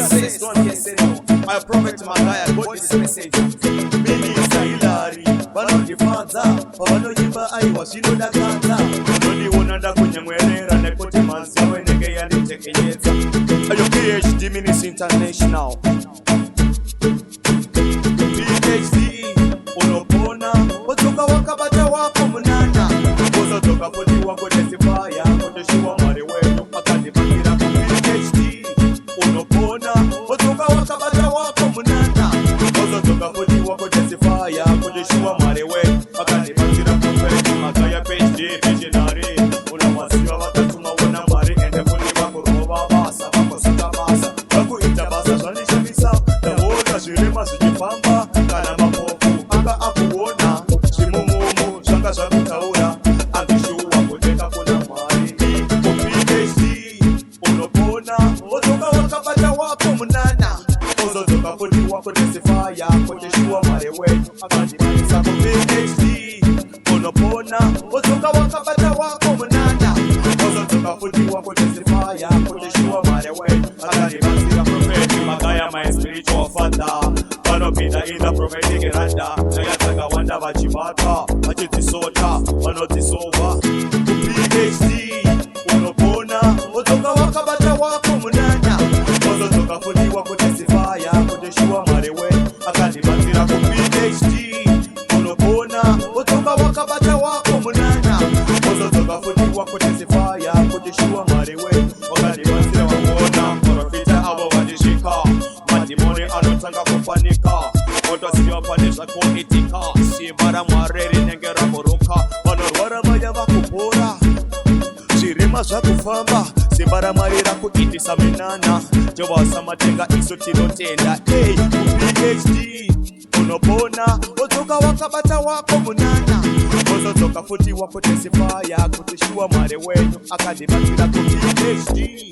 says, don't get sent. My prophet Magaya got this message. Mimi Sailari, Banojifanza, Pavanojiba Aiwa, Shino da Kanza. Only one under Kunyamwera, Nekote Mansa, when the gay and the Tekayeta. Are your PhD Minis International? PhD, Unopona, Otoka Wakabata Wako Munana. Otoka Poti Wako Tesifaya, Otoshiwa Mariwe, Akandi Bakira, PhD, Unopona, Otoka Wakabata Wako Munana. Otoka Poti Wako Tesifaya, Otoshiwa Mariwe, Akandi Bakira, Prophet Magaya PhD, Visionary, Unamasiwa Watatuma Wana Mari, and the Poli Wako Roba Basa, Wako Sata Basa, Wako Itabasa, Shanisha Misa, the Woda Shirima Sujifamba, Kanama Pofu, Aka Akuona, Shimomo, Shanga Shabutaura, and the shoe Wako Teka Kuna Mari, PhD, Unopona, Otoka Wakabata Wako Munana, Otoka Poti Wako Tesifaya, Koteshua Marewe, Akandi Manisa, PhD, Unopona, Otoka Wakabata Wako Munana, Otoka Poti Wako Tesifaya, Koteshua Marewe, Akandi Manisa, Prophet Magaya, my spiritual father. Wanopita in the prophetic randa, Nayataka Wanda Vachimata, Achitisota, Wanotisova, PhD, Unopona, Otoka Wakabata Wako Munana, Otoka Poti Wako Tesifaya, Koteshua Marewe, Akandi Manisa, PhD, Unopona, Otoka Wakabata Wako Munana, Otoka Poti Wako Tesifaya, Koteshua Marewe, Akandi Manisa, Wakona, Profita Abo Wadishika, Madimone Anotanga Kupanika, Otosio Panisha Koitika, Sibara Mareri Nengera Moroka, Honorwara Maya Vakupora, Shirima Shakufamba, Sibara Marira Kuiti Saminana, Jawasa Matenga Isotino Tenda, hey, PhD, Unopona, Otoka Wakabata Wako Munana, Otoka Poti Wako Tesifaya, Koteshua Marewe, Akandi Bakira PhD,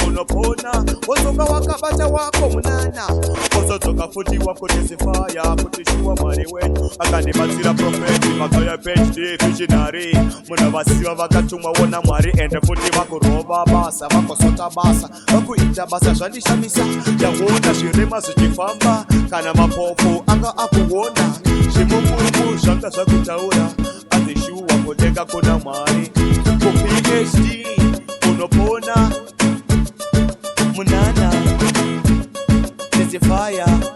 Unopona, Otoka Wakabata Wako Munana, Otoka Poti Wako Tesifaya, Koteshua Marewe, Akandi Bakira Prophet Magaya PhD, Visionary, Munavasiwa Vakatuma Wana Mari, and the Poti Wako Roba Basa, Wako Sota Basa, Wako Itabasa, Shanisha Misa, Yawona, Shirema Sujifamba, Kanama Pofu, Aka Akuona, Shimomu, Shanga Shakutaura, and the shoe Wako Teka Kuna Mari, PhD, Unopona, Munana, Tesifaya.